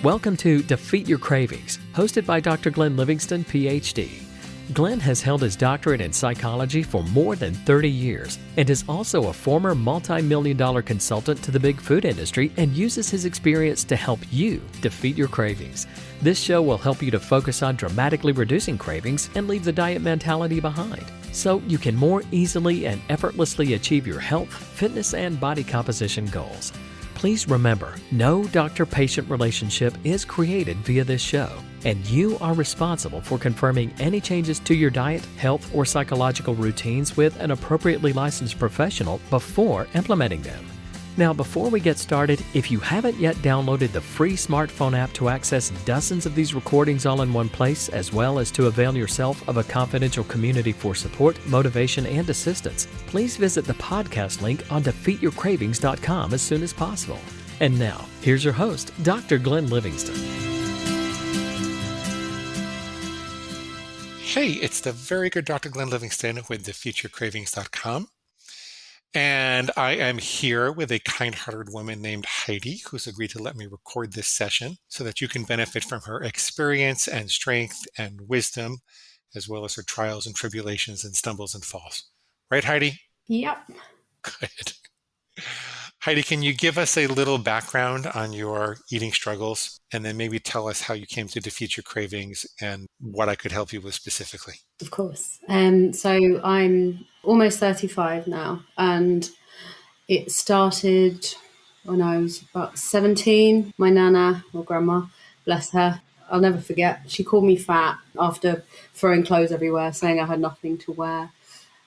Welcome to Defeat Your Cravings, hosted by Dr. Glenn Livingston, PhD. Glenn has held his doctorate in psychology for more than 30 years and is also a former multi-million-dollar consultant to the big food industry and uses his experience to help you defeat your cravings. This show will help you to focus on dramatically reducing cravings and leave the diet mentality behind, so you can more easily and effortlessly achieve your health, fitness, and body composition goals. Please remember, no doctor-patient relationship is created via this show, and you are responsible for confirming any changes to your diet, health, or psychological routines with an appropriately licensed professional before implementing them. Now, before we get started, if you haven't yet downloaded the free smartphone app to access dozens of these recordings all in one place, as well as to avail yourself of a confidential community for support, motivation, and assistance, please visit the podcast link on defeatyourcravings.com as soon as possible. And now, here's your host, Dr. Glenn Livingston. Hey, it's the very good Dr. Glenn Livingston with defeatyourcravings.com. And I am here with a kind-hearted woman named Heidi, who's agreed to let me record this session so that you can benefit from her experience and strength and wisdom, as well as her trials and tribulations and stumbles and falls. Right, Heidi? Yep. Good. Heidi, can you give us a little background on your eating struggles, and then maybe tell us how you came to defeat your cravings and what I could help you with specifically? Of course. So I'm almost 35 now, and it started when I was about 17. My nana, or grandma, bless her, I'll never forget, she called me fat after throwing clothes everywhere, saying I had nothing to wear.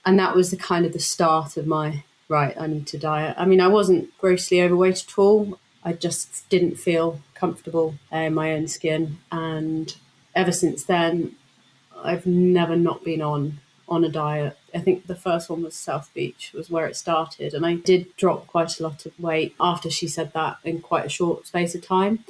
And that was the start of my, right, I need to diet. I mean, I wasn't grossly overweight at all. I just didn't feel comfortable in my own skin. And ever since then, I've never not been on a diet. I think the first one was South Beach, was where it started. And I did drop quite a lot of weight after she said that in quite a short space of time.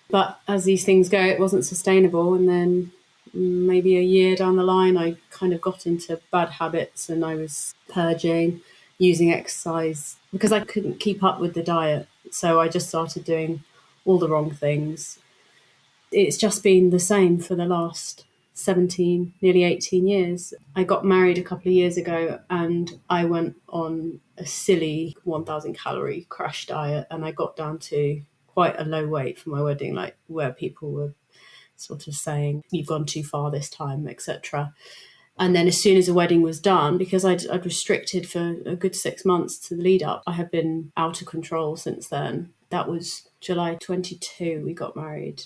But as these things go, it wasn't sustainable. And then maybe a year down the line, I kind of got into bad habits, and I was purging, using exercise, because I couldn't keep up with the diet. So I just started doing all the wrong things. It's just been the same for the last 17, nearly 18 years. I got married a couple of years ago, and I went on a silly 1,000 calorie crash diet, and I got down to quite a low weight for my wedding, like where people were sort of saying, you've gone too far this time, etc. And then as soon as the wedding was done, because I'd restricted for a good 6 months to the lead up, I have been out of control since then. That was July 22, we got married.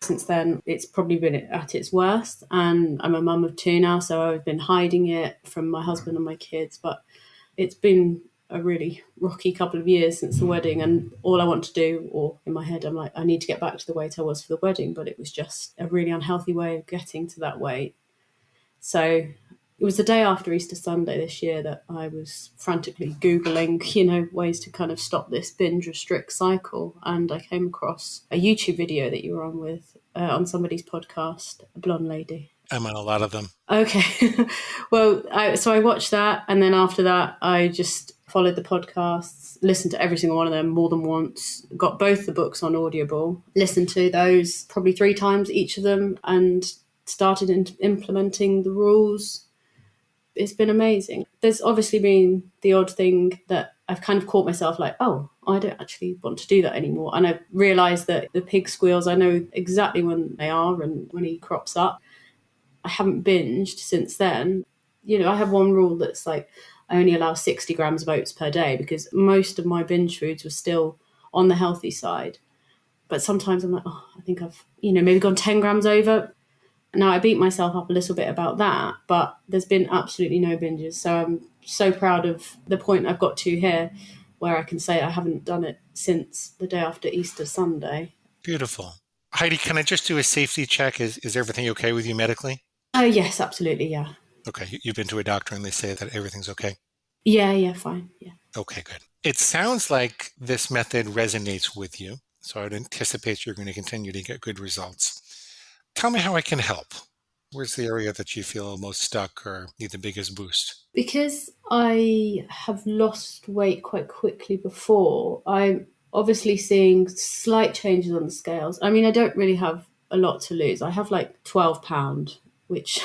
Since then, it's probably been at its worst, and I'm a mum of 2 now, so I've been hiding it from my husband and my kids, but it's been a really rocky couple of years since the wedding, and all I want to do, or in my head, I'm like, I need to get back to the weight I was for the wedding, but it was just a really unhealthy way of getting to that weight. So it was the day after Easter Sunday this year that I was frantically Googling, ways to kind of stop this binge restrict cycle. And I came across a YouTube video that you were on with, on somebody's podcast, a blonde lady. I'm on a lot of them. Okay. Well, so I watched that. And then after that, I just followed the podcasts, listened to every single one of them more than once, got both the books on Audible, listened to those probably 3 times each of them, and started implementing the rules. It's been amazing. There's obviously been the odd thing that I've kind of caught myself like, oh, I don't actually want to do that anymore. And I've realised that the pig squeals, I know exactly when they are and when he crops up. I haven't binged since then. I have one rule that's like, I only allow 60 grams of oats per day, because most of my binge foods were still on the healthy side. But sometimes I'm like, oh, I think I've, maybe gone 10 grams over. Now, I beat myself up a little bit about that, but there's been absolutely no binges. So I'm so proud of the point I've got to here, where I can say I haven't done it since the day after Easter Sunday. Beautiful. Heidi, can I just do a safety check? Is everything okay with you medically? Oh, yes, absolutely, yeah. Okay, you've been to a doctor and they say that everything's okay? Yeah, fine, yeah. Okay, good. It sounds like this method resonates with you, so I would anticipate you're going to continue to get good results. Tell me how I can help. Where's the area that you feel most stuck or need the biggest boost? Because I have lost weight quite quickly before, I obviously seeing slight changes on the scales. I mean, I don't really have a lot to lose. I have like 12 pound, which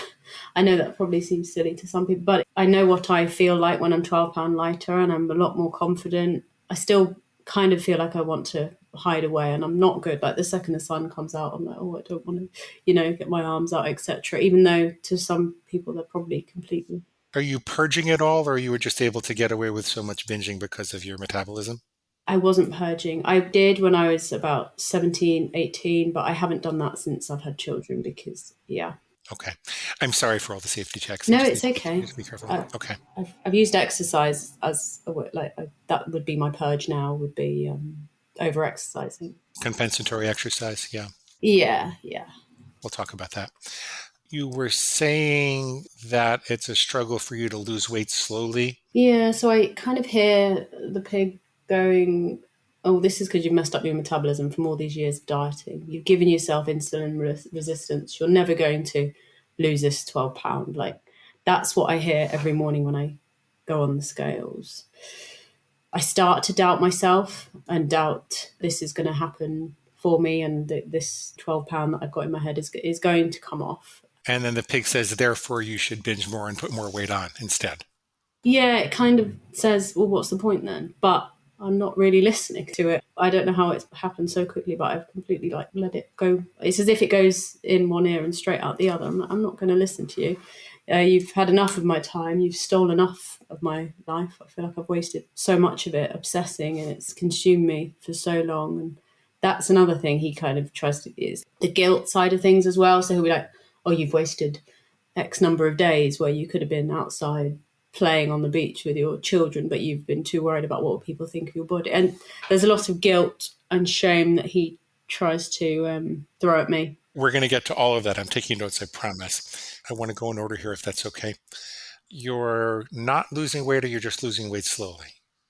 I know that probably seems silly to some people, but I know what I feel like when I'm 12 pound lighter, and I'm a lot more confident. I still kind of feel like I want to hide away, and I'm not good. Like the second the sun comes out, I'm like, oh, I don't want to, get my arms out, etc. Even though to some people they're probably completely. Are you purging at all, or you were just able to get away with so much binging because of your metabolism? I wasn't purging. I did when I was about 17, 18, but I haven't done that since I've had children because, yeah. Okay. I'm sorry for all the safety checks. No, it's okay. Just be careful. I, Okay. I've used exercise as a way, that would be my purge now, would be over exercising. Compensatory exercise. Yeah. Yeah, yeah. We'll talk about that. You were saying that it's a struggle for you to lose weight slowly. Yeah, so I kind of hear the pig going, oh, this is because you've messed up your metabolism from all these years of dieting. You've given yourself insulin resistance. You're never going to lose this 12 pound. Like, that's what I hear every morning when I go on the scales. I start to doubt myself and doubt this is going to happen for me, and this 12 pound that I've got in my head is going to come off. And then the pig says, therefore, you should binge more and put more weight on instead. Yeah, it kind of says, well, what's the point then? But I'm not really listening to it. I don't know how it's happened so quickly, but I've completely let it go. It's as if it goes in one ear and straight out the other. I'm not going to listen to you. You've had enough of my time. You've stolen enough of my life. I feel like I've wasted so much of it obsessing, and it's consumed me for so long. And that's another thing he kind of tries to, is the guilt side of things as well. So he'll be like, oh, you've wasted X number of days where you could have been outside playing on the beach with your children, but you've been too worried about what people think of your body. And there's a lot of guilt and shame that he tries to throw at me. We're going to get to all of that. I'm taking notes, I promise. I want to go in order here if that's okay. You're not losing weight, or you're just losing weight slowly?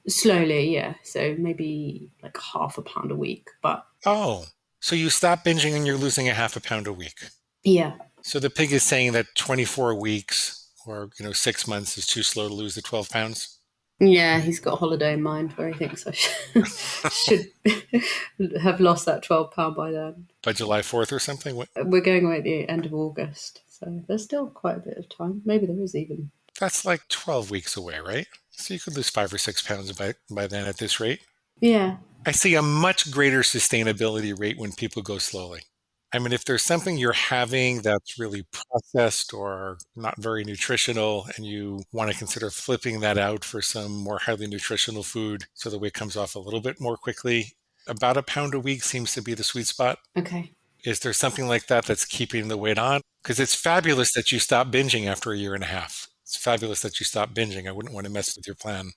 Slowly, yeah. So maybe like half a pound a week. But Oh, so you stop binging and you're losing a half a pound a week. yeah. So the pig is saying that 24 weeks or 6 months is too slow to lose the 12 pounds? Yeah, he's got a holiday in mind where he thinks I should have lost that 12 pound by then. By July 4th or something? We're going away at the end of August, so there's still quite a bit of time. Maybe there is even. That's like 12 weeks away, right? So you could lose 5 or 6 pounds by then at this rate. Yeah. I see a much greater sustainability rate when people go slowly. I mean, if there's something you're having that's really processed or not very nutritional, and you want to consider flipping that out for some more highly nutritional food so the weight comes off a little bit more quickly, about a pound a week seems to be the sweet spot. Okay. Is there something like that that's keeping the weight on? Because it's fabulous that you stop binging after a year and a half. It's fabulous that you stop binging. I wouldn't want to mess with your plan.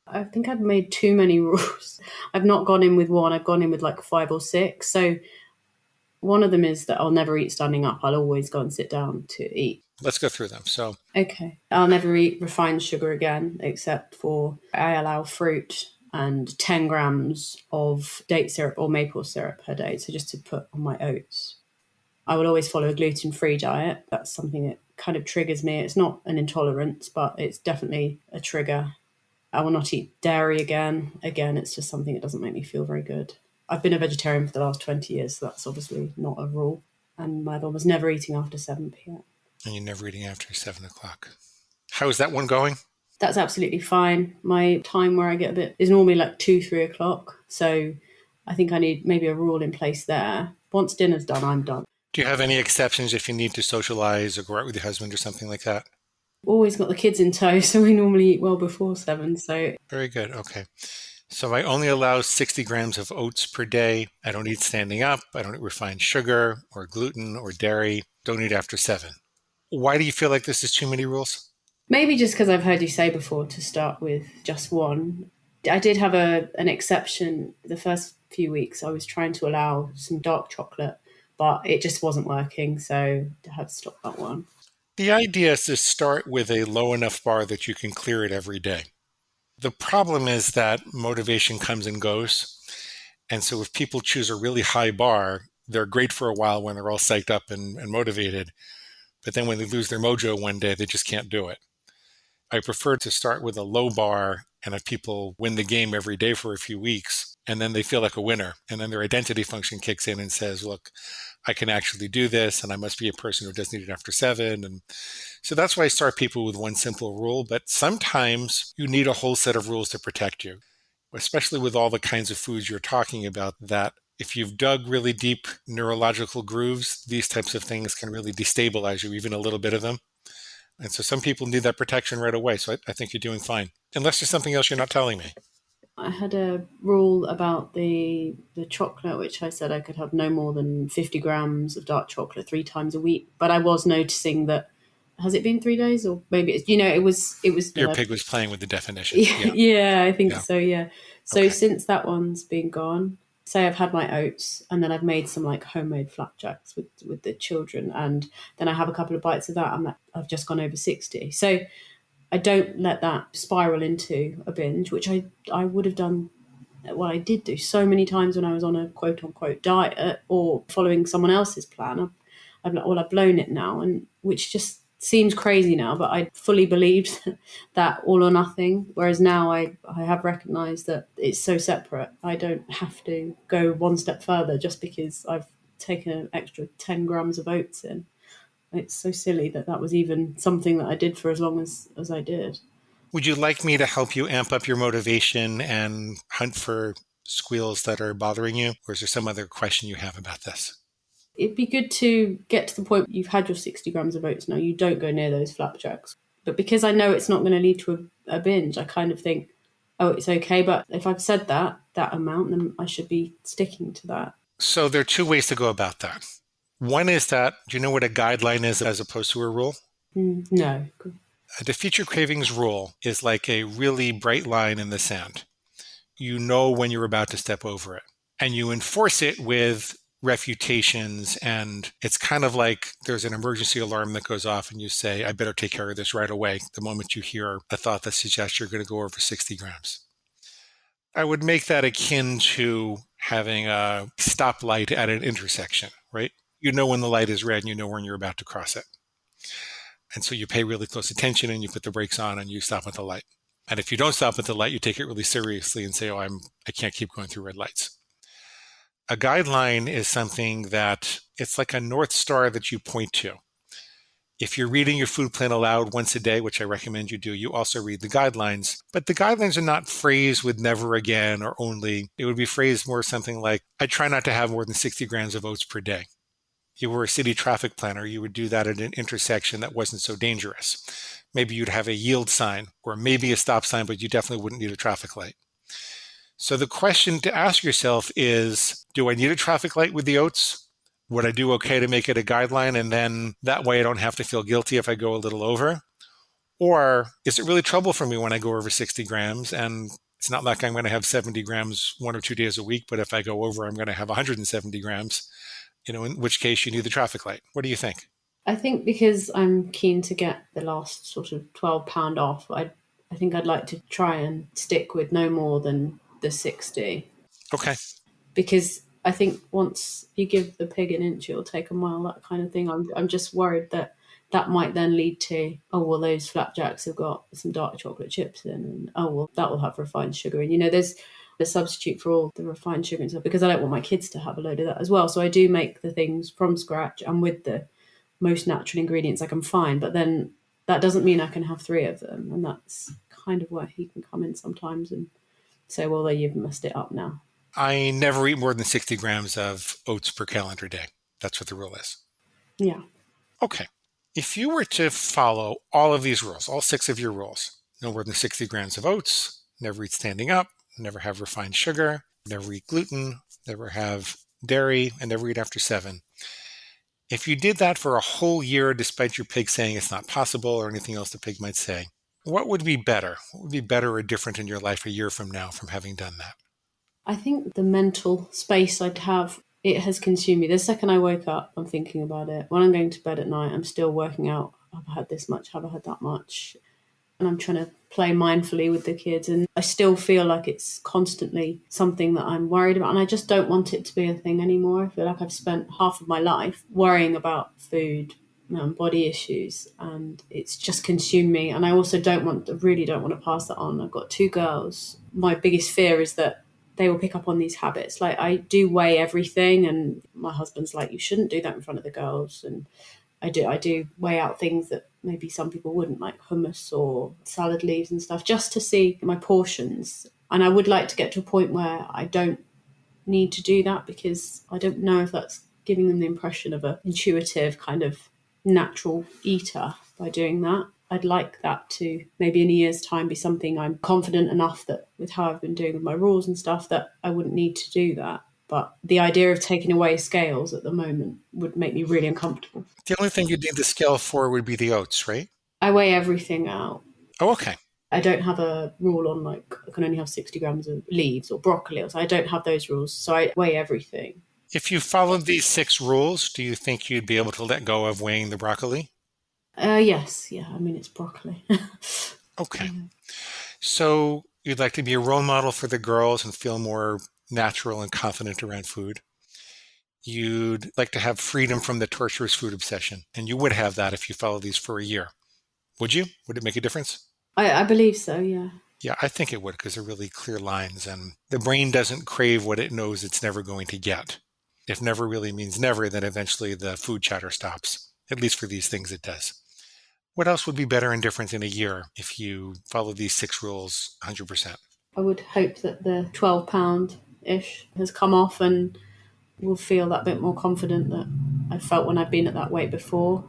I think I've made too many rules. I've not gone in with one. I've gone in with like 5 or 6. So one of them is that I'll never eat standing up. I'll always go and sit down to eat. Let's go through them. So, okay. I'll never eat refined sugar again, except for I allow fruit and 10 grams of date syrup or maple syrup per day. So just to put on my oats. I will always follow a gluten-free diet. That's something that kind of triggers me. It's not an intolerance, but it's definitely a trigger. I will not eat dairy again. Again, it's just something that doesn't make me feel very good. I've been a vegetarian for the last 20 years, so that's obviously not a rule. And my mum was never eating after 7 p.m. And you're never eating after 7 o'clock. How is that one going? That's absolutely fine. My time where I get a bit is normally like 2, 3 o'clock. So I think I need maybe a rule in place there. Once dinner's done, I'm done. Do you have any exceptions if you need to socialize or go out with your husband or something like that? Always got the kids in tow, so we normally eat well before 7. So very good. Okay. So I only allow 60 grams of oats per day. I don't eat standing up. I don't eat refined sugar or gluten or dairy. Don't eat after 7. Why do you feel like this is too many rules? Maybe just because I've heard you say before to start with just one. I did have an exception. The first few weeks I was trying to allow some dark chocolate, but it just wasn't working. So I had to stop that one. The idea is to start with a low enough bar that you can clear it every day. The problem is that motivation comes and goes. And so if people choose a really high bar, they're great for a while when they're all psyched up and motivated. But then when they lose their mojo one day, they just can't do it. I prefer to start with a low bar, and if people win the game every day for a few weeks, And then they feel like a winner. And then their identity function kicks in and says, look, I can actually do this, and I must be a person who doesn't eat it after 7. And so that's why I start people with one simple rule. But sometimes you need a whole set of rules to protect you, especially with all the kinds of foods you're talking about, that if you've dug really deep neurological grooves, these types of things can really destabilize you, even a little bit of them. And so some people need that protection right away. So I think you're doing fine, unless there's something else you're not telling me. I had a rule about the chocolate, which I said I could have no more than 50 grams of dark chocolate 3 times a week. But I was noticing that, has it been 3 days, or maybe it's, it was Your pig was playing with the definition. Yeah, yeah, I think Yeah. so. Yeah. So Okay. since that one's been gone, say I've had my oats, and then I've made some like homemade flapjacks with the children, and then I have a couple of bites of that, and I've just gone over 60. So I don't let that spiral into a binge, which I would have done. Well, I did do so many times when I was on a quote unquote diet or following someone else's plan. I've blown it now, and which just seems crazy now, but I fully believed that all or nothing. Whereas now I have recognised that it's so separate. I don't have to go one step further just because I've taken an extra 10 grams of oats in. It's so silly that was even something that I did for as long as I did. Would you like me to help you amp up your motivation and hunt for squeals that are bothering you? Or is there some other question you have about this? It'd be good to get to the point where you've had your 60 grams of oats now. You don't go near those flapjacks. But because I know it's not going to lead to a binge, I kind of think, oh, it's okay. But if I've said that amount, then I should be sticking to that. So there are 2 ways to go about that. One is that, do you know what a guideline is as opposed to a rule? No. The future cravings rule is like a really bright line in the sand. You know when you're about to step over it, and you enforce it with refutations. And it's kind of like there's an emergency alarm that goes off and you say, I better take care of this right away the moment you hear a thought that suggests you're going to go over 60 grams. I would make that akin to having a stoplight at an intersection, right? You know when the light is red and you know when you're about to cross it. And so you pay really close attention and you put the brakes on and you stop at the light. And if you don't stop at the light, you take it really seriously and say, I can't keep going through red lights. A guideline is something that it's like a North Star that you point to. If you're reading your food plan aloud once a day, which I recommend you do, you also read the guidelines. But the guidelines are not phrased with never again or only. It would be phrased more something like, I try not to have more than 60 grams of oats per day. You were a city traffic planner, you would do that at an intersection that wasn't so dangerous. Maybe you'd have a yield sign or maybe a stop sign, but you definitely wouldn't need a traffic light. So the question to ask yourself is, do I need a traffic light with the oats? Would I do okay to make it a guideline? And then that way I don't have to feel guilty if I go a little over. Or is it really trouble for me when I go over 60 grams? And it's not like I'm going to have 70 grams 1 or 2 days a week, but if I go over, I'm going to have 170 grams, in which case you need the traffic light. What do you think? I think because I'm keen to get the last sort of £12 off, I think I'd like to try and stick with no more than the 60. Okay. Because I think once you give the pig an inch, it'll take a mile, that kind of thing. I'm just worried that might then lead to, oh, well, those flapjacks have got some dark chocolate chips in, and oh, well, that will have refined sugar. And, there's a substitute for all the refined sugar and stuff, because I don't want my kids to have a load of that as well. So I do make the things from scratch and with the most natural ingredients I can find. But then that doesn't mean I can have 3 of them. And that's kind of where he can come in sometimes and say, well, you've messed it up now. I never eat more than 60 grams of oats per calendar day. That's what the rule is. Yeah. Okay. If you were to follow all of these rules, all 6 of your rules, no more than 60 grams of oats, never eat standing up, never have refined sugar, never eat gluten, never have dairy, and never eat after 7. If you did that for a whole year, despite your pig saying it's not possible or anything else the pig might say, what would be better? What would be better or different in your life a year from now from having done that? I think the mental space I'd have, it has consumed me. The second I wake up, I'm thinking about it. When I'm going to bed at night, I'm still working out, have I had this much? Have I had that much? And I'm trying to play mindfully with the kids. And I still feel like it's constantly something that I'm worried about. And I just don't want it to be a thing anymore. I feel like I've spent half of my life worrying about food and body issues, and it's just consumed me. And I also really don't want to pass that on. I've got 2 girls. My biggest fear is that they will pick up on these habits. Like, I do weigh everything, and my husband's like, you shouldn't do that in front of the girls. And I do weigh out things that maybe some people wouldn't, like hummus or salad leaves and stuff, just to see my portions. And I would like to get to a point where I don't need to do that, because I don't know if that's giving them the impression of a intuitive kind of natural eater by doing that. I'd like that to maybe in a year's time be something I'm confident enough that with how I've been doing with my rules and stuff that I wouldn't need to do that. But the idea of taking away scales at the moment would make me really uncomfortable. The only thing you'd need the scale for would be the oats, right? I weigh everything out. Oh, okay. I don't have a rule on like I can only have 60 grams of leaves or broccoli. So I don't have those rules. So I weigh everything. If you followed these 6 rules, do you think you'd be able to let go of weighing the broccoli? Yes. Yeah. I mean, it's broccoli. Okay. So you'd like to be a role model for the girls and feel more natural and confident around food. You'd like to have freedom from the torturous food obsession. And you would have that if you follow these for a year. Would you? Would it make a difference? I believe so. Yeah. Yeah, I think it would, because they're really clear lines, and the brain doesn't crave what it knows it's never going to get. If never really means never, then eventually the food chatter stops. At least for these things it does. What else would be better and different in a year if you follow these 6 rules 100%? I would hope that the 12-pound-ish has come off and will feel that bit more confident that I felt when I've been at that weight before.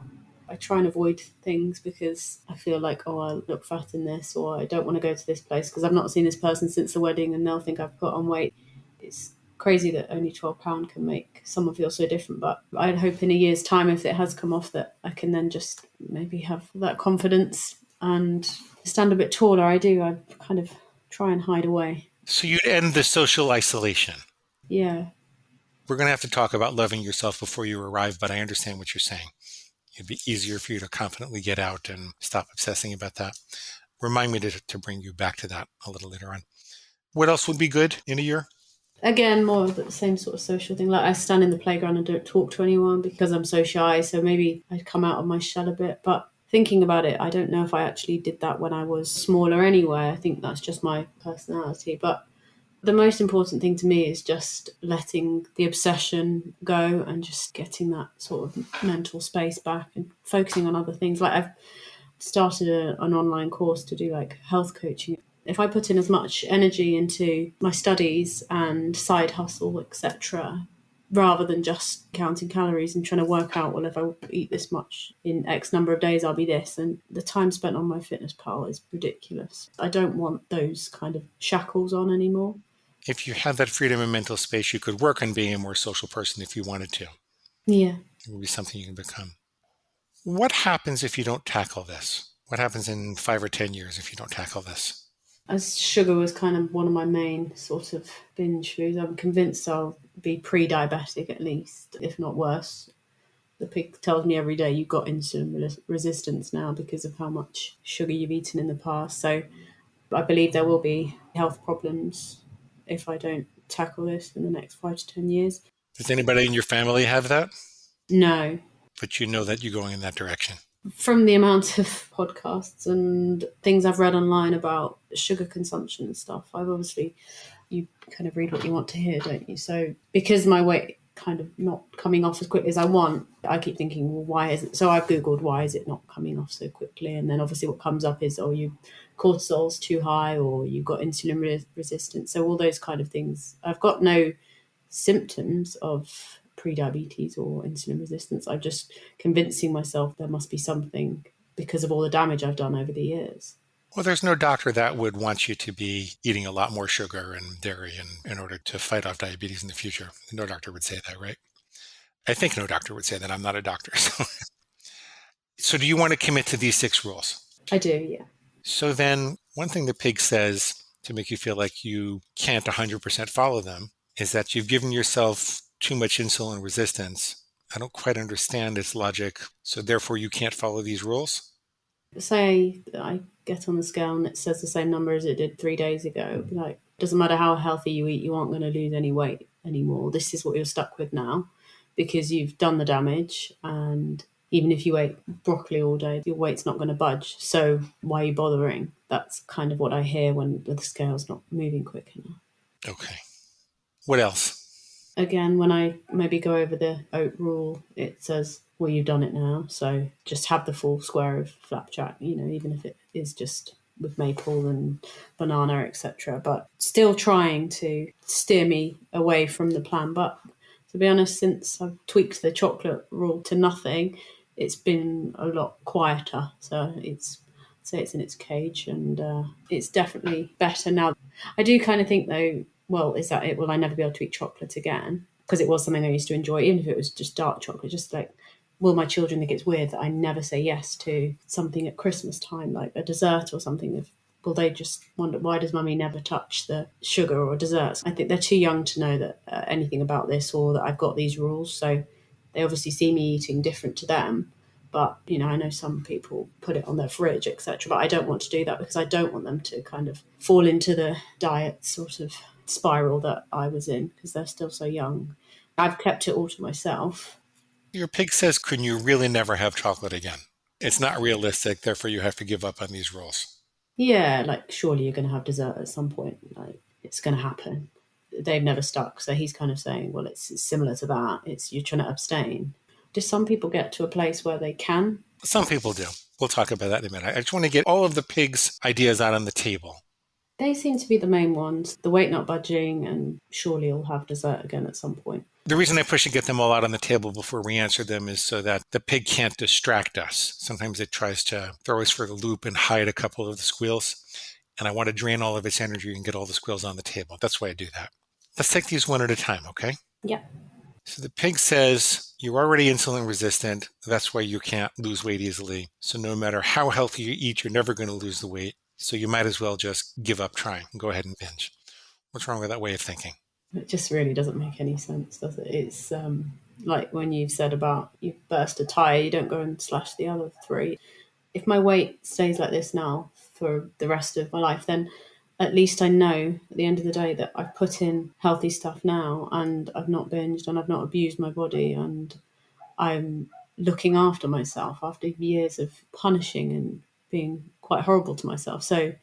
I try and avoid things because I feel like, oh, I look fat in this, or I don't want to go to this place because I've not seen this person since the wedding and they'll think I've put on weight. It's crazy that only 12 pound can make someone feel so different, but I'd hope in a year's time, if it has come off, that I can then just maybe have that confidence and stand a bit taller. I kind of try and hide away. So you'd end the social isolation. Yeah. We're going to have to talk about loving yourself before you arrive, but I understand what you're saying. It'd be easier for you to confidently get out and stop obsessing about that. Remind me to bring you back to that a little later on. What else would be good in a year? Again, more of the same sort of social thing. Like, I stand in the playground and don't talk to anyone because I'm so shy. So maybe I'd come out of my shell a bit. But thinking about it, I don't know if I actually did that when I was smaller anyway. I think that's just my personality. But the most important thing to me is just letting the obsession go and just getting that sort of mental space back and focusing on other things. Like, I've started an online course to do like health coaching. If I put in as much energy into my studies and side hustle, etc., rather than just counting calories and trying to work out, well, if I eat this much in X number of days, I'll be this. And the time spent on my fitness pal is ridiculous. I don't want those kind of shackles on anymore. If you had that freedom and mental space, you could work on being a more social person if you wanted to. Yeah. It would be something you can become. What happens if you don't tackle this? What happens in 5 or 10 years if you don't tackle this? As sugar was kind of one of my main sort of binge foods, I'm convinced I'll be pre-diabetic at least, if not worse. The pig tells me every day you've got insulin resistance now because of how much sugar you've eaten in the past. So I believe there will be health problems if I don't tackle this in the next 5 to 10 years. Does anybody in your family have that? No. But you know that you're going in that direction. From the amount of podcasts and things I've read online about sugar consumption and stuff, you kind of read what you want to hear, don't you? So because my weight kind of not coming off as quickly as I want, I keep thinking, well, why is it? So I've Googled, why is it not coming off so quickly? And then obviously what comes up is, your cortisol's too high, or you've got insulin resistance. So all those kind of things. I've got no symptoms of pre-diabetes or insulin resistance. I'm just convincing myself there must be something because of all the damage I've done over the years. Well, there's no doctor that would want you to be eating a lot more sugar and dairy in order to fight off diabetes in the future. No doctor would say that, right? I think no doctor would say that. I'm not a doctor. So do you want to commit to these 6 rules? I do, yeah. So then one thing the pig says to make you feel like you can't 100% follow them is that you've given yourself too much insulin resistance. I don't quite understand its logic. So therefore you can't follow these rules? Say that I get on the scale and it says the same number as it did 3 days ago. Like, doesn't matter how healthy you eat, you aren't going to lose any weight anymore. This is what you're stuck with now because you've done the damage. And even if you ate broccoli all day, your weight's not going to budge. So why are you bothering? That's kind of what I hear when the scale's not moving quick enough. Okay. What else? Again, when I maybe go over the oat rule, it says, well, you've done it now. So just have the full square of flapjack, even if it is just with maple and banana, etc. But still trying to steer me away from the plan. But to be honest, since I've tweaked the chocolate rule to nothing, it's been a lot quieter. So it's in its cage, and it's definitely better now. I do kind of think though, well, is that it? Will I never be able to eat chocolate again? Because it was something I used to enjoy, even if it was just dark chocolate. Just like, will my children think it's weird that I never say yes to something at Christmas time, like a dessert or something? Will they just wonder, why does mummy never touch the sugar or desserts? I think they're too young to know that anything about this, or that I've got these rules. So they obviously see me eating different to them. But, I know some people put it on their fridge, etc. But I don't want to do that, because I don't want them to kind of fall into the diet sort of spiral that I was in, because they're still so young. I've kept it all to myself. Your pig says, can you really never have chocolate again? It's not realistic, therefore you have to give up on these rules. Yeah, like, surely you're going to have dessert at some point. Like, it's going to happen. They've never stuck. So he's kind of saying, well, it's similar to that. You're trying to abstain. Do some people get to a place where they can? Some people do. We'll talk about that in a minute. I just want to get all of the pigs' ideas out on the table. They seem to be the main ones. The weight not budging, and surely you'll have dessert again at some point. The reason I push to get them all out on the table before we answer them is so that the pig can't distract us. Sometimes it tries to throw us for the loop and hide a couple of the squeals. And I want to drain all of its energy and get all the squeals on the table. That's why I do that. Let's take these one at a time, okay? Yeah. So the pig says, you're already insulin resistant. That's why you can't lose weight easily. So no matter how healthy you eat, you're never going to lose the weight. So you might as well just give up trying and go ahead and binge. What's wrong with that way of thinking? It just really doesn't make any sense, does it? It's like when you've said about you burst a tyre, you don't go and slash the other three. If my weight stays like this now for the rest of my life, then at least I know at the end of the day that I've put in healthy stuff now, and I've not binged, and I've not abused my body, and I'm looking after myself after years of punishing and being quite horrible to myself. So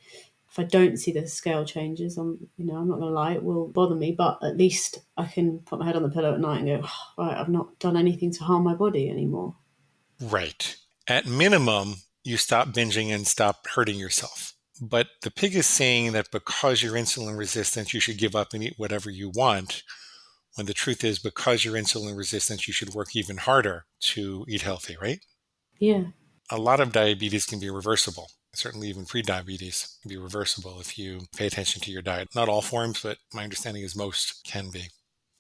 if I don't see the scale changes, I'm not going to lie, it will bother me, but at least I can put my head on the pillow at night and go, oh, right, I've not done anything to harm my body anymore. Right. At minimum, you stop binging and stop hurting yourself. But the pig is saying that because you're insulin resistant, you should give up and eat whatever you want, when the truth is, because you're insulin resistant, you should work even harder to eat healthy, right? Yeah. A lot of diabetes can be reversible. Certainly even pre-diabetes can be reversible if you pay attention to your diet. Not all forms, but my understanding is most can be.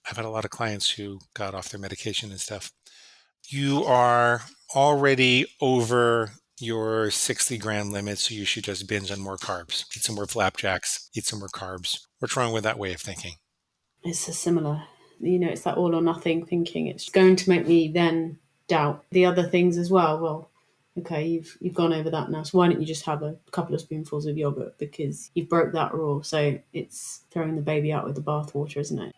I've had a lot of clients who got off their medication and stuff. You are already over your 60-gram limit, so you should just binge on more carbs. Eat some more flapjacks, eat some more carbs. What's wrong with that way of thinking? It's a similar, it's that all or nothing thinking. It's going to make me then doubt the other things as well. Well, okay, you've gone over that now, so why don't you just have a couple of spoonfuls of yogurt, because you've broke that rule. So it's throwing the baby out with the bathwater, isn't it?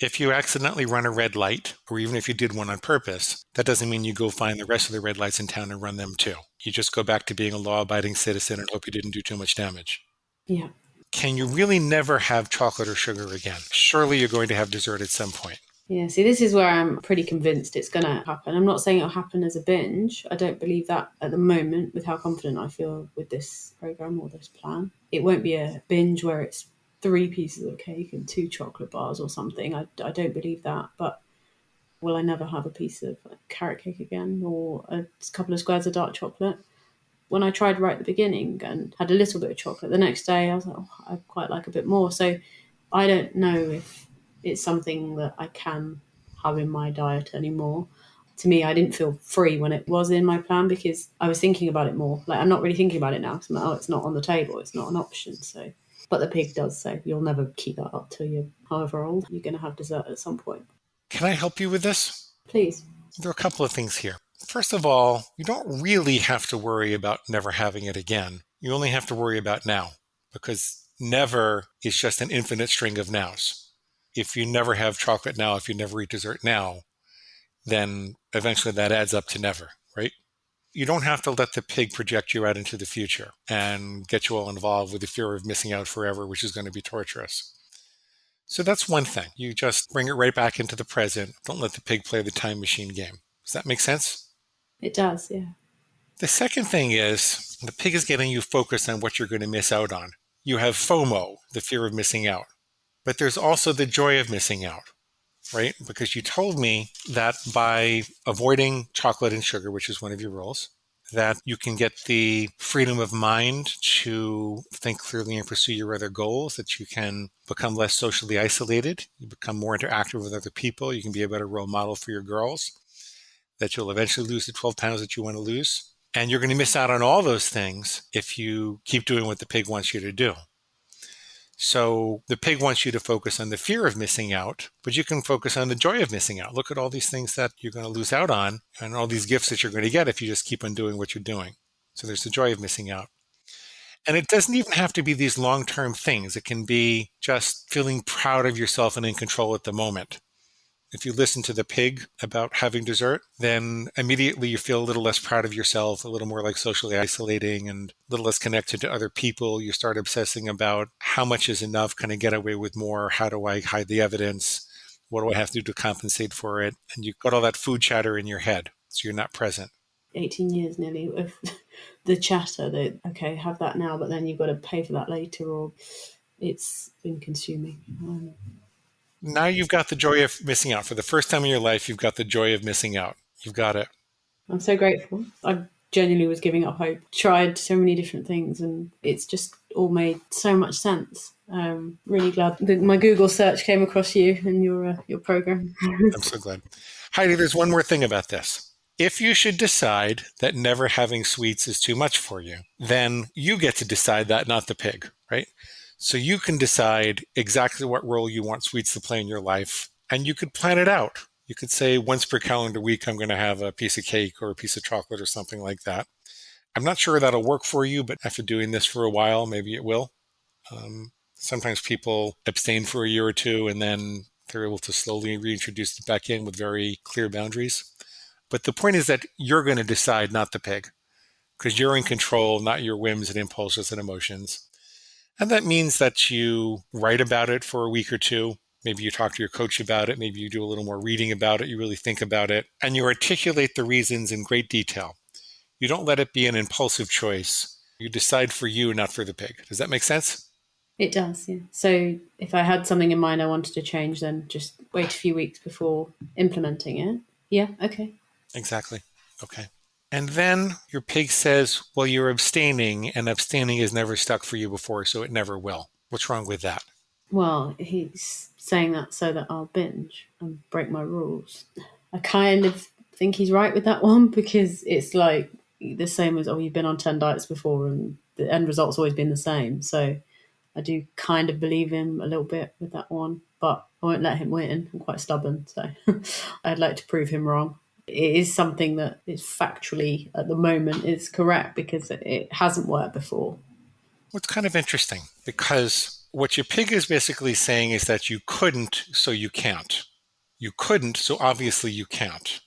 If you accidentally run a red light, or even if you did one on purpose, that doesn't mean you go find the rest of the red lights in town and run them too. You just go back to being a law-abiding citizen and hope you didn't do too much damage. Yeah. Can you really never have chocolate or sugar again? Surely you're going to have dessert at some point. Yeah, see, this is where I'm pretty convinced it's going to happen. I'm not saying it'll happen as a binge. I don't believe that at the moment, with how confident I feel with this program or this plan. It won't be a binge where it's 3 pieces of cake and 2 chocolate bars or something. I don't believe that. But will I never have a piece of carrot cake again, or a couple of squares of dark chocolate? When I tried right at the beginning and had a little bit of chocolate, the next day I was like, oh, I quite like a bit more. So I don't know if it's something that I can have in my diet anymore. To me, I didn't feel free when it was in my plan, because I was thinking about it more. Like, I'm not really thinking about it now. So it's not on the table. It's not an option. So, but the pig does say you'll never keep that up till you're however old. You're going to have dessert at some point. Can I help you with this? Please. There are a couple of things here. First of all, you don't really have to worry about never having it again. You only have to worry about now, because never is just an infinite string of nows. If you never have chocolate now, if you never eat dessert now, then eventually that adds up to never, right? You don't have to let the pig project you out into the future and get you all involved with the fear of missing out forever, which is going to be torturous. So that's one thing. You just bring it right back into the present. Don't let the pig play the time machine game. Does that make sense? It does, yeah. The second thing is the pig is getting you focused on what you're going to miss out on. You have FOMO, the fear of missing out. But there's also the joy of missing out, right? Because you told me that by avoiding chocolate and sugar, which is one of your rules, that you can get the freedom of mind to think clearly and pursue your other goals, that you can become less socially isolated, you become more interactive with other people, you can be a better role model for your girls, that you'll eventually lose the 12 pounds that you want to lose. And you're going to miss out on all those things if you keep doing what the pig wants you to do. So the pig wants you to focus on the fear of missing out, but you can focus on the joy of missing out. Look at all these things that you're going to lose out on and all these gifts that you're going to get if you just keep on doing what you're doing. So there's the joy of missing out. And it doesn't even have to be these long-term things. It can be just feeling proud of yourself and in control at the moment. If you listen to the pig about having dessert, then immediately you feel a little less proud of yourself, a little more like socially isolating and a little less connected to other people. You start obsessing about how much is enough, can I get away with more? How do I hide the evidence? What do I have to do to compensate for it? And you've got all that food chatter in your head, so you're not present. 18 years nearly of the chatter that, okay, have that now, but then you've got to pay for that later, or it's been consuming. Now you've got the joy of missing out. For the first time in your life, you've got the joy of missing out. You've got it. I'm so grateful. I genuinely was giving up hope. Tried so many different things, and it's just all made so much sense. Really glad that my Google search came across you and your program. I'm so glad. Heidi, there's one more thing about this. If you should decide that never having sweets is too much for you, then you get to decide that, not the pig, right? So you can decide exactly what role you want sweets to play in your life, and you could plan it out. You could say once per calendar week, I'm going to have a piece of cake or a piece of chocolate or something like that. I'm not sure that'll work for you, but after doing this for a while, maybe it will. Sometimes people abstain for a year or two, and then they're able to slowly reintroduce it back in with very clear boundaries. But the point is that you're going to decide, not the pig, because you're in control, not your whims and impulses and emotions. And that means that you write about it for a week or two. Maybe you talk to your coach about it. Maybe you do a little more reading about it. You really think about it. And you articulate the reasons in great detail. You don't let it be an impulsive choice. You decide for you, not for the pig. Does that make sense? It does, yeah. So if I had something in mind I wanted to change, then just wait a few weeks before implementing it. Yeah, okay. Exactly. Okay. And then your pig says, well, you're abstaining, and abstaining has never stuck for you before, so it never will. What's wrong with that? Well, he's saying that so that I'll binge and break my rules. I kind of think he's right with that one, because it's like the same as, oh, you've been on 10 diets before and the end result's always been the same. So I do kind of believe him a little bit with that one, but I won't let him win. I'm quite stubborn, so I'd like to prove him wrong. It is something that is factually at the moment is correct, because it hasn't worked before. Well, it's kind of interesting, because what your pig is basically saying is that you couldn't, so you can't. You couldn't, so obviously you can't.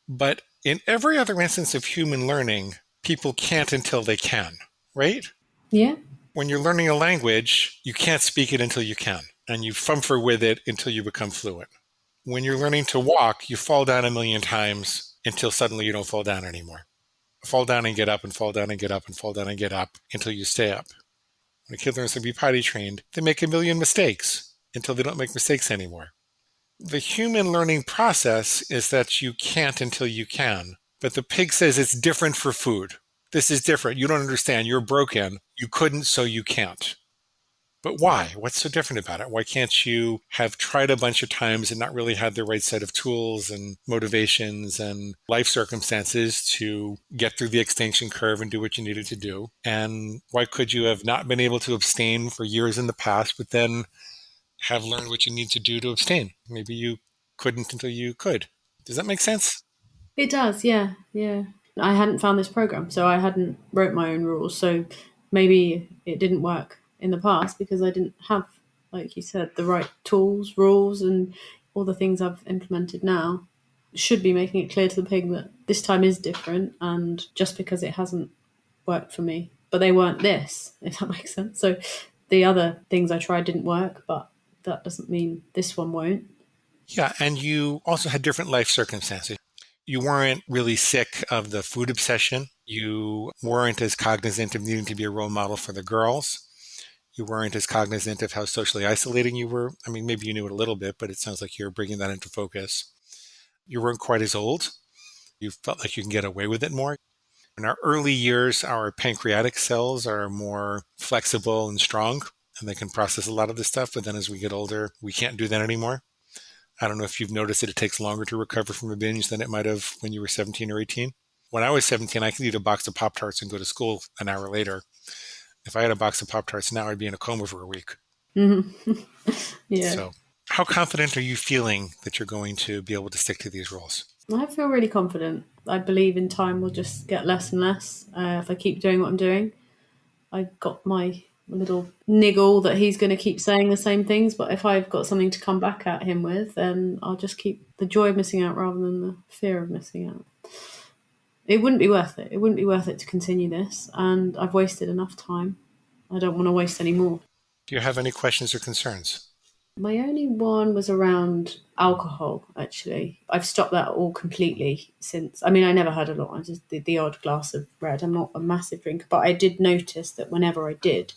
But in every other instance of human learning, people can't until they can, right? Yeah. When you're learning a language, you can't speak it until you can, and you fumfer with it until you become fluent. When you're learning to walk, you fall down a million times until suddenly you don't fall down anymore. Fall down and get up and fall down and get up and fall down and get up until you stay up. When a kid learns to be potty trained, they make a million mistakes until they don't make mistakes anymore. The human learning process is that you can't until you can. But the pig says it's different for food. This is different. You don't understand. You're broken. You couldn't, so you can't. But why? What's so different about it? Why can't you have tried a bunch of times and not really had the right set of tools and motivations and life circumstances to get through the extinction curve and do what you needed to do? And why could you have not been able to abstain for years in the past, but then have learned what you need to do to abstain? Maybe you couldn't until you could. Does that make sense? It does, yeah, yeah. I hadn't found this program, so I hadn't wrote my own rules. So maybe it didn't work in the past because I didn't have, like you said, the right tools, rules, and all the things I've implemented now should be making it clear to the pig that this time is different, and just because it hasn't worked for me, but they weren't this, if that makes sense. So the other things I tried didn't work, but that doesn't mean this one won't. Yeah, and you also had different life circumstances. You weren't really sick of the food obsession. You weren't as cognizant of needing to be a role model for the girls. You weren't as cognizant of how socially isolating you were. I mean, maybe you knew it a little bit, but it sounds like you're bringing that into focus. You weren't quite as old. You felt like you can get away with it more. In our early years, our pancreatic cells are more flexible and strong, and they can process a lot of this stuff. But then as we get older, we can't do that anymore. I don't know if you've noticed that it takes longer to recover from a binge than it might have when you were 17 or 18. When I was 17, I could eat a box of Pop-Tarts and go to school an hour later. If I had a box of Pop-Tarts now, I'd be in a coma for a week. Yeah. So how confident are you feeling that you're going to be able to stick to these rules? I feel really confident. I believe in time will just get less and less if I keep doing what I'm doing. I got my little niggle that he's going to keep saying the same things, but if I've got something to come back at him with, then I'll just keep the joy of missing out rather than the fear of missing out. It wouldn't be worth it. It wouldn't be worth it to continue this, and I've wasted enough time. I don't want to waste any more. Do you have any questions or concerns? My only one was around alcohol, actually. I've stopped that all completely since. I mean, I never had a lot. I just the odd glass of red. I'm not a massive drinker, but I did notice that whenever I did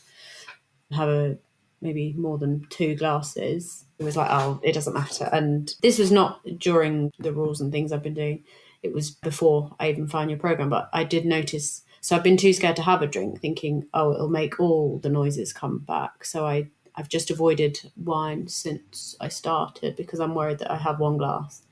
have maybe more than 2 glasses, it was like, oh, it doesn't matter. And this was not during the rules and things I've been doing. It was before I even found your program, but I did notice. So I've been too scared to have a drink, thinking, oh, it'll make all the noises come back. So I've just avoided wine since I started because I'm worried that I have 1 glass.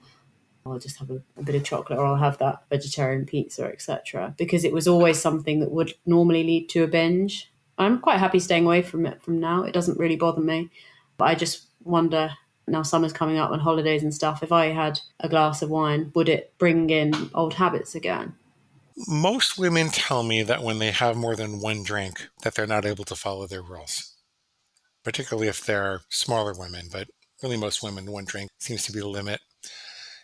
I'll just have a bit of chocolate, or I'll have that vegetarian pizza, etc. Because it was always something that would normally lead to a binge. I'm quite happy staying away from it from now. It doesn't really bother me. But I just wonder, now summer's coming up and holidays and stuff, if I had a glass of wine, would it bring in old habits again? Most women tell me that when they have more than 1 drink, that they're not able to follow their rules, particularly if they're smaller women, but really most women, 1 drink seems to be the limit.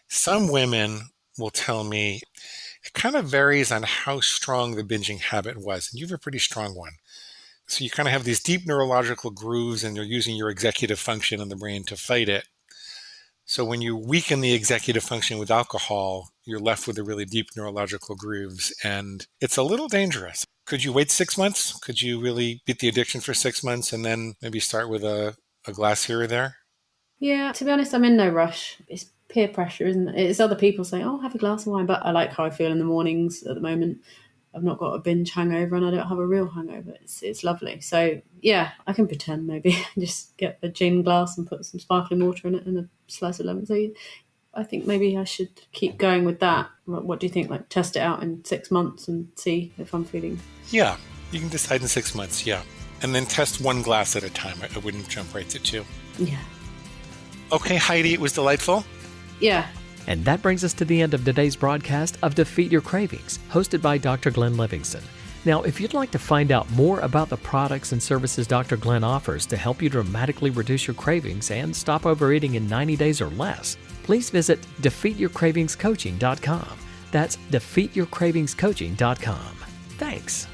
Some women will tell me it kind of varies on how strong the binging habit was, and you have a pretty strong one. So you kind of have these deep neurological grooves, and you're using your executive function in the brain to fight it. So when you weaken the executive function with alcohol, you're left with the really deep neurological grooves, and it's a little dangerous. Could you wait 6 months? Could you really beat the addiction for 6 months and then maybe start with a glass here or there? Yeah, to be honest, I'm in no rush. It's peer pressure, isn't it? It's other people saying, oh, have a glass of wine, but I like how I feel in the mornings at the moment. I've not got a binge hangover and I don't have a real hangover. It's lovely. So, yeah, I can pretend maybe. Just get a gin glass and put some sparkling water in it and a slice of lemon. So I think maybe I should keep going with that. What do you think? Like test it out in 6 months and see if I'm feeling... Yeah, you can decide in 6 months, yeah. And then test 1 glass at a time. I wouldn't jump right to 2. Yeah. Okay, Heidi, it was delightful. Yeah. And that brings us to the end of today's broadcast of Defeat Your Cravings, hosted by Dr. Glenn Livingston. Now, if you'd like to find out more about the products and services Dr. Glenn offers to help you dramatically reduce your cravings and stop overeating in 90 days or less, please visit defeatyourcravingscoaching.com. That's defeatyourcravingscoaching.com. Thanks.